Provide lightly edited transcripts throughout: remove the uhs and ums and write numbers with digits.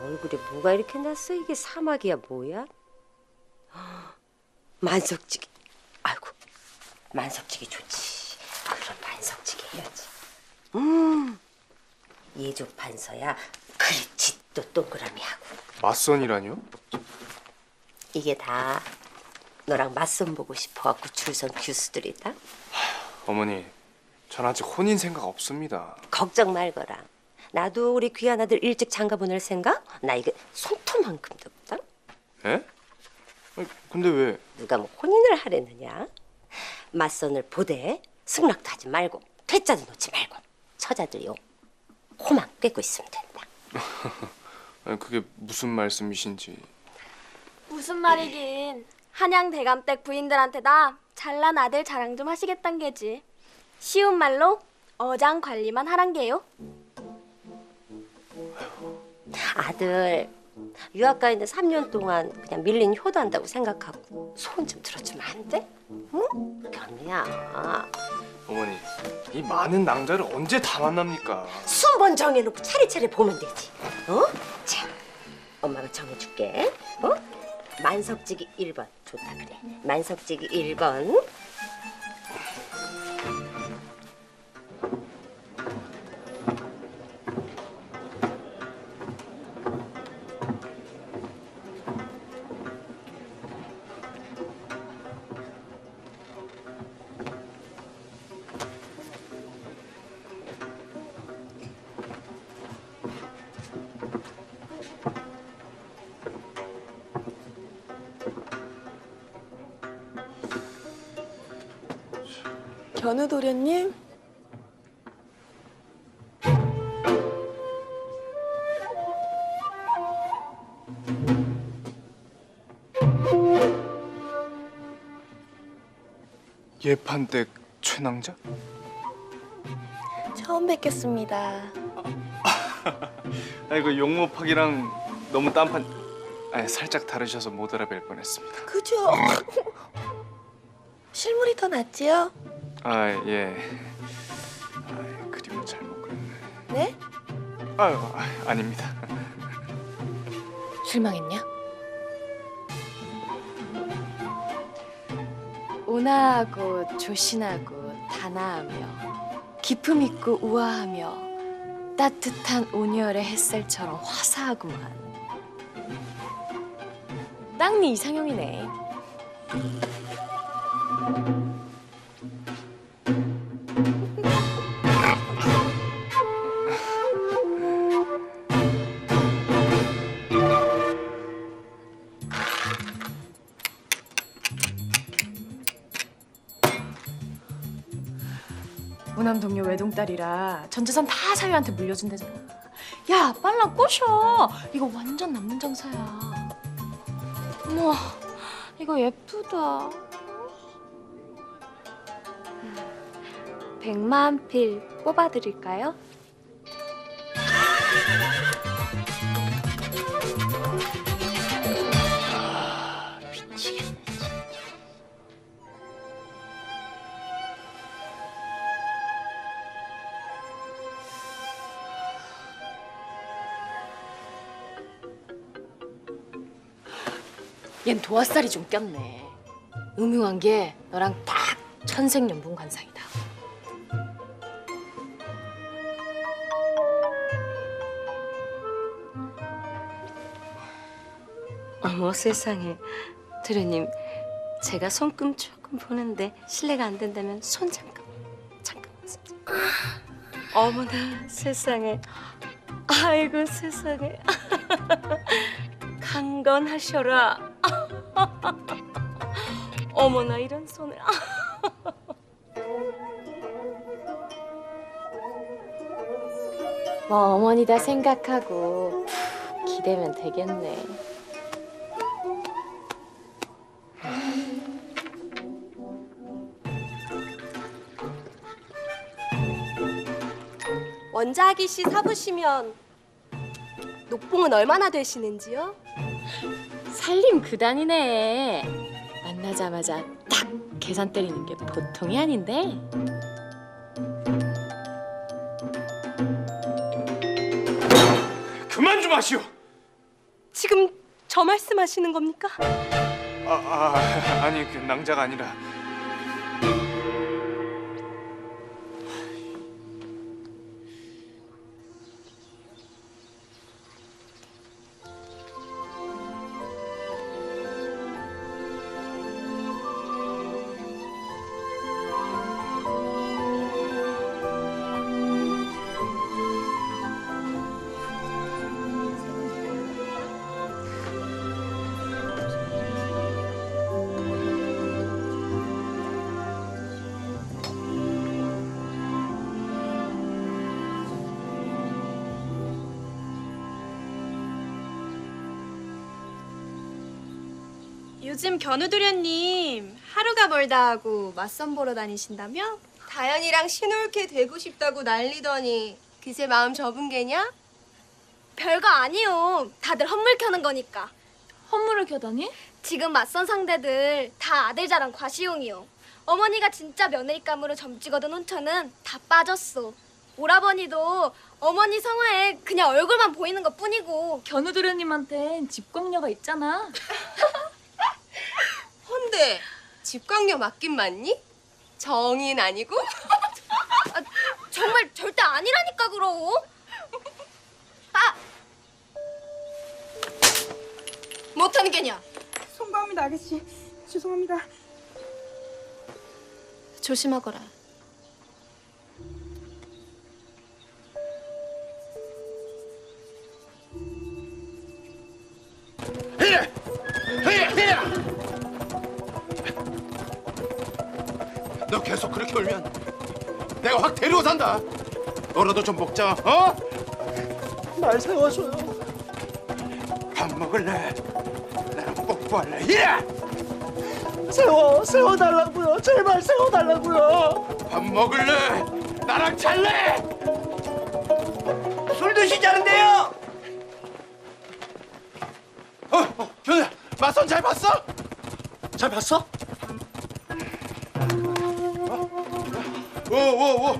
얼굴에 뭐가 이렇게 났어? 이게 사막이야 뭐야? 만석찌개. 아이고, 만석찌개 좋지. 그럼 만석찌개 해야지. 예족 반서야. 그렇지, 또 동그라미 하고. 맞선이라뇨? 이게 다 너랑 맞선 보고 싶어갖고 줄 선 규수들이다. 어머니, 전 아직 혼인 생각 없습니다. 걱정 말거라. 나도 우리 귀한 아들 일찍 장가 보낼 생각? 나 이거 손톱만큼도 없다. 에? 아니, 근데 왜? 누가 뭐 혼인을 하려느냐? 맞선을 보되 승낙도 하지 말고 퇴짜도 놓지 말고 처자들요 호만 꿰고 있으면 된다. 아니, 그게 무슨 말씀이신지. 무슨 말이긴. 한양 대감댁 부인들한테다 잘난 아들 자랑 좀 하시겠단 게지. 쉬운 말로 어장 관리만 하란 게요. 아들 유학 가 있는 3년 동안 그냥 밀린 효도한다고 생각하고 소원 좀 들어주면 안 돼? 응? 그게 언니야. 어머니, 이 많은 낭자를 언제 다 만납니까? 순번 정해놓고 차례차례 보면 되지. 어? 자, 엄마가 정해줄게. 어? 만석지기 1번. 좋다 그래. 만석지기 1번. 견우 도련님? 예판댁 최낭자? 처음 뵙겠습니다. 아이고, 용모팍이랑 너무 딴판. 살짝 다르셔서 못 알아뵐 뻔했습니다. 그죠? 실물이 더 낫지요? 아, 예. 그림을 잘못 그렸네. 네? 아유, 아닙니다. 실망했냐? 온화하고 조신하고 단아하며 기품 있고 우아하며 따뜻한 온열의 햇살처럼 화사하구만. 딱 네 이상형이네. 오남 동료 외동딸이라 전 재산 다 사위한테 물려준다잖아. 야, 빨라 꼬셔. 이거 완전 남는 장사야. 어머, 이거 예쁘다. 100만 필 뽑아드릴까요? 미치겠네. 얜 도화살이 좀 꼈네. 음흉한 게 너랑 딱 천생연분 관상이다. 어머 세상에. 도련님, 제가 손금 조금 보는데 실례가 안 된다면 손 잠깐. 어머나 세상에. 아이고 세상에. 강건하셔라. 어머나 이런 손을. 뭐 어머니다 생각하고 푹 기대면 되겠네. 원자기 씨 사부시면 녹봉은 얼마나 되시는지요? 살림 그단이네. 만나자마자 딱 계산 때리는 게 보통이 아닌데. 그만 좀 하시오. 지금 저 말씀하시는 겁니까? 아니 그 낭자가 아니라 요즘 견우도련님 하루가 멀다 하고 맞선 보러 다니신다며? 다현이랑 신홀케 되고 싶다고 난리더니 그새 마음 접은 게냐? 별거 아니요. 다들 헛물 켜는 거니까. 헛물을 켜다니? 지금 맞선 상대들 다 아들 자랑 과시용이요. 어머니가 진짜 며느리감으로 점 찍어둔 혼처는 다 빠졌어. 오라버니도 어머니 성화에 그냥 얼굴만 보이는 것 뿐이고. 견우도련님한텐 집광녀가 있잖아. 헌데 집광녀 맞긴 맞니? 정인 아니고? 아, 정말 절대 아니라니까 그럼. 아! 못하는 게냐? 송구합니다, 아가씨. 죄송합니다. 조심하거라. 너 계속 그렇게 울면 내가 확 데리고 산다. 너라도 좀 먹자. 어? 날 세워줘요. 밥 먹을래? 나랑 뽀뽀할래? 이래! 세워달라고요. 제발 세워달라고요. 밥 먹을래? 나랑 잘래? 술 드시자는데요. 견우야, 맞선 잘 봤어? 잘 봤어? 오.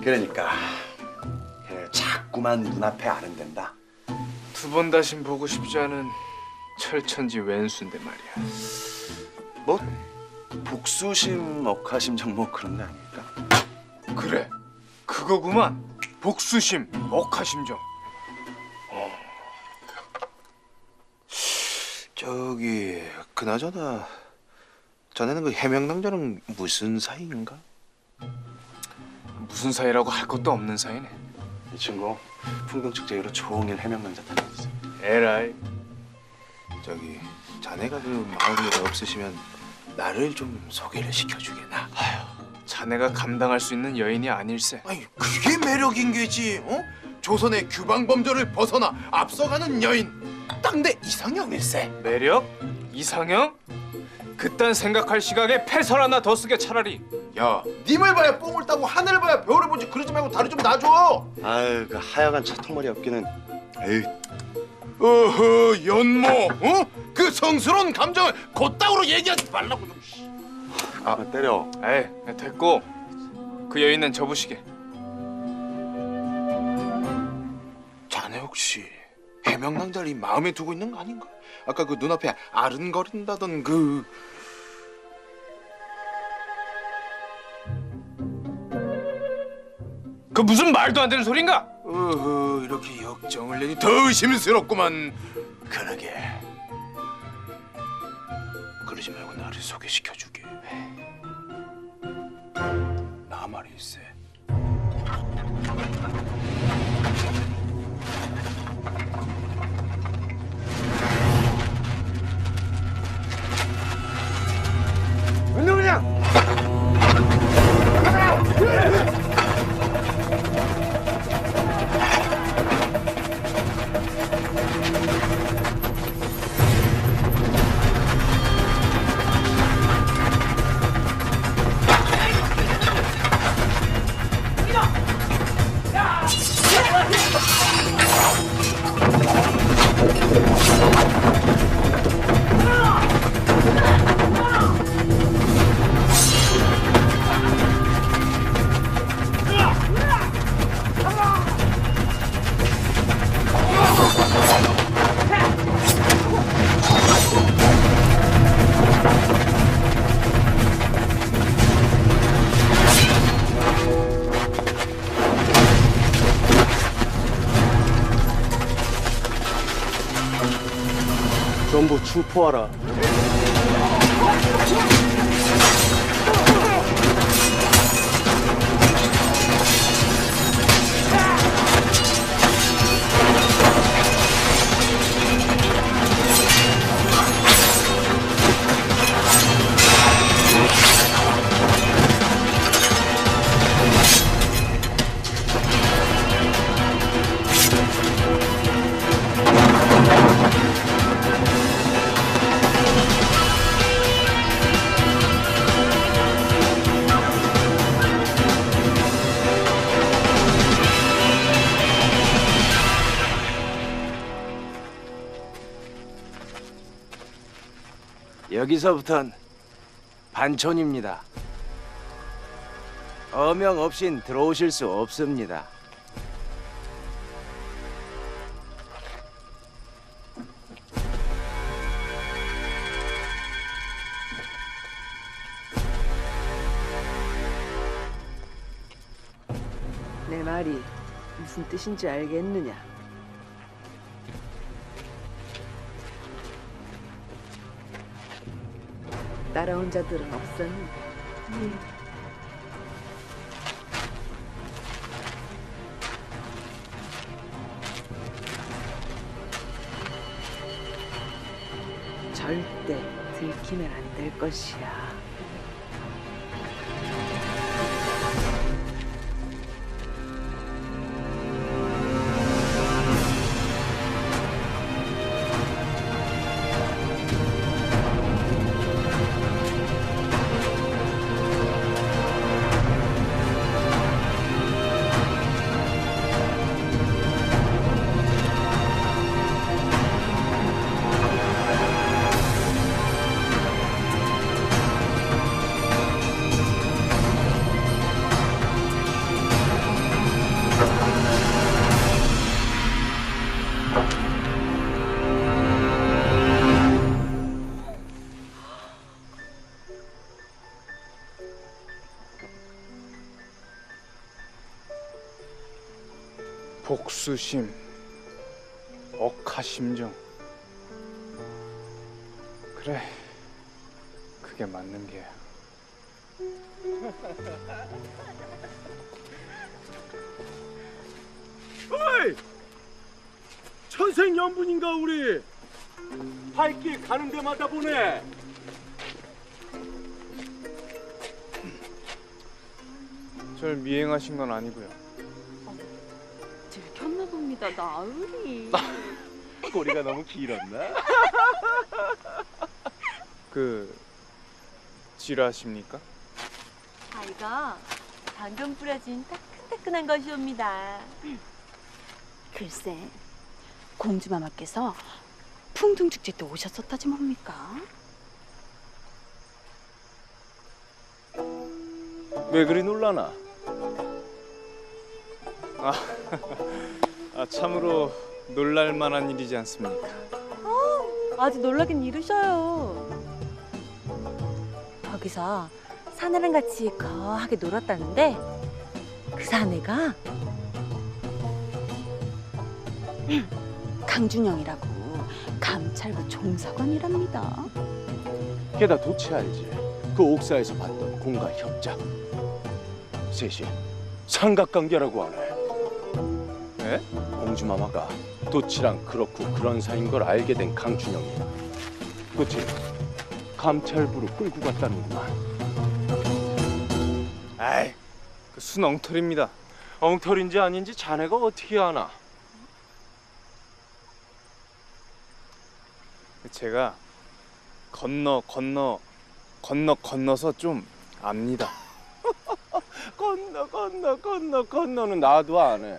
그러니까 자꾸만 눈앞에 아른댄다. 두 번 다신 보고 싶지 않은 철천지 왼수인데 말이야. 뭐 복수심, 억하심정 뭐 그런 거 아닙니까? 그래, 그거구만. 복수심, 억하심정. 저기 그나저나 자네는 그 해명남자랑 무슨 사이인가? 무슨 사이라고 할 것도 없는 사이네. 이 친구 풍경축제로 종일 해명남자 다녔어. 에라이. 저기 자네가 그 마음이 없으시면 나를 좀 소개를 시켜주게나. 자네가 감당할 수 있는 여인이 아닐세. 아니 그게 매력인 게지. 어? 조선의 규방범죄를 벗어나 앞서가는 여인. 딱 내 이상형일세. 매력? 이상형? 그딴 생각할 시각에 패설 하나 더 쓰게 차라리. 야, 님을 봐야 뽕을 따고 하늘을 봐야 별을 보지. 그러지 말고 다리 좀 놔줘. 아유 그 하여간 차통머리 없기는. 에이. 어허, 연모. 어? 그 성스러운 감정을 곧다구로 얘기하지 말라고 좀. 아 때려. 에이, 됐고 그 여인은 접으시게. 자네 혹시 해명남자를 이 마음에 두고 있는 거 아닌가? 아까 그 눈앞에 아른거린다던 그... 그 무슨 말도 안 되는 소린가? 어허, 이렇게 역정을 내니 더 의심스럽구만. 그러게. 그러지 말고 나를 소개시켜주게. 나 말일세. 야! 수포하라. 여기서부턴 반촌입니다. 어명 없인 들어오실 수 없습니다. 내 말이 무슨 뜻인지 알겠느냐? 따라온 자들은 없었니? 절대 들키면 안 될 것이야. 복수심, 억하심정. 그래, 그게 맞는 게야. 어이! 천생연분인가 우리? 발길 가는 데마다 보네. 절 미행하신 건 아니고요. 들켰나 봅니다, 나으리. 꼬리가 너무 길었나? 지라십니까? 아이가 방금 뿌려진 따끈따끈한 것이옵니다. 글쎄, 공주마마께서 풍등축제 때 오셨었다지 뭡니까? 왜 그리 놀라나? 참으로 놀랄만한 일이지 않습니까? 아직 놀라긴 이르셔요. 거기서 사내랑 같이 거하게 놀았다는데 그 사내가 강준영이라고 감찰부 종사관이랍니다. 게다 도치 알지? 그 옥사에서 봤던 공과 협작. 셋이 삼각관계라고 하네. 네? 공주마마가 도치랑 그렇고 그런 사이인 걸 알게 된 강준영이 그치? 감찰부로 끌고 갔다는구만. 아이, 그 순 엉터리입니다. 엉터리인지 아닌지 자네가 어떻게 아나? 제가 건너서 좀 압니다. 건너는 나도 안 해.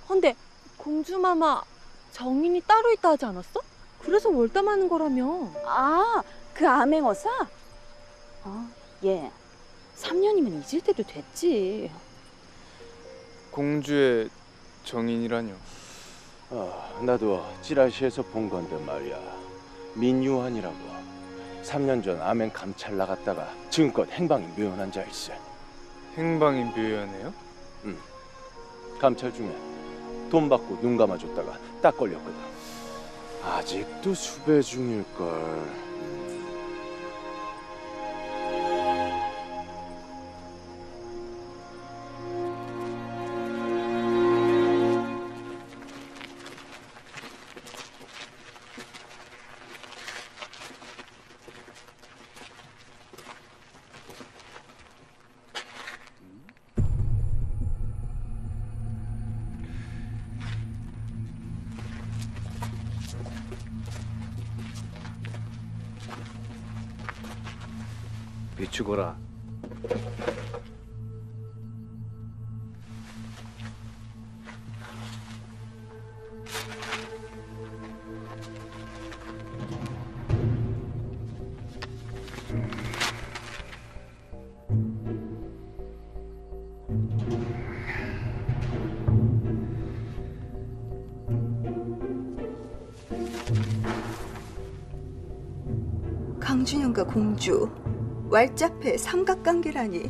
근데 공주마마 정인이 따로 있다 하지 않았어? 그래서 월담하는 거라며. 아, 그 암행어사? 예. 3년이면 잊을 때도 됐지. 공주의 정인이라뇨? 나도 찌라시에서 본 건데 말이야. 민유한이라고 3년 전 암행 감찰 나갔다가 지금껏 행방이 묘연한 자 있어. 행방이 묘연해요? 응. 감찰 중에 돈 받고 눈 감아줬다가 딱 걸렸거든. 아직도 수배 중일걸. 비추거라. 강준영과 공주 왈짝패 삼각관계라니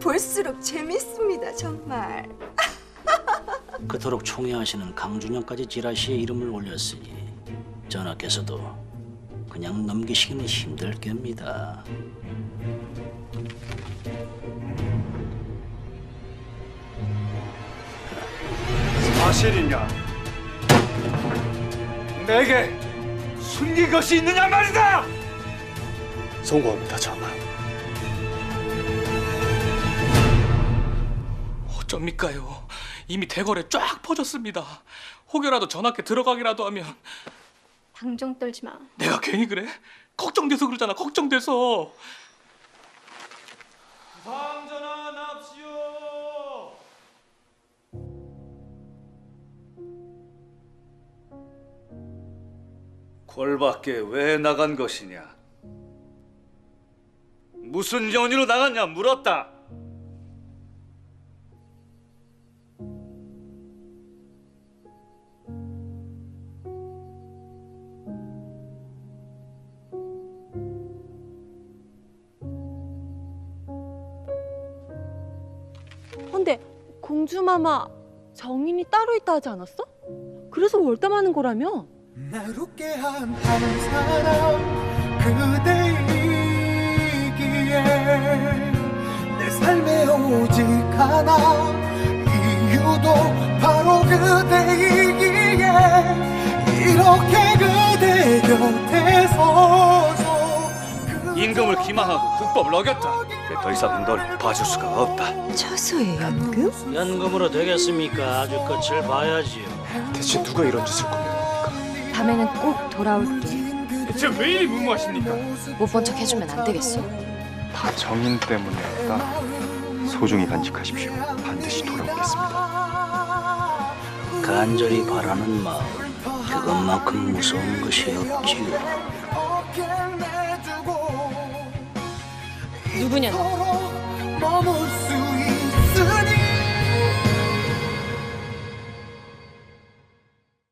볼수록 재밌습니다 정말. 그토록 총애하시는 강준영까지 지라시에 이름을 올렸으니 전하께서도 그냥 넘기시기는 힘들 겁니다. 사실이냐? 내게 숨긴 것이 있느냐 말이다! 송구합니다, 전하. 어쩝니까요? 이미 대궐에 쫙 퍼졌습니다. 혹여라도 전하께 들어가기라도 하면. 방정 떨지 마. 내가 괜히 그래? 걱정돼서 그러잖아. 걱정돼서. 상전하 납시오. 궐 밖에 왜 나간 것이냐? 무슨 연유로 나갔냐 물었다. 근데 공주마마 정인이 따로 있다 하지 않았어? 그래서 월담하는 거라며? 날 웃게 한 사람 그대이기에 내 삶에 오직 하나 이유도 바로 그대이기에 이렇게 그대 곁에 서서 임금을 기망하고 국법을 어겼다. 더 이상 널 봐줄 수가 없다. 처소의 연금? 연금으로 되겠습니까? 아주 끝을 봐야지요. 대체 누가 이런 짓을 꾸며옵니까? 밤에는 꼭 돌아올게. 대체 왜 이리 무모하십니까? 못 본 척 해주면 안 되겠어? 다 정인 때문이었다. 소중히 간직하십시오. 반드시 돌아오겠습니다. 간절히 바라는 마음, 그것만큼 무서운 것이 없지요. 누구냐 너? 머물 수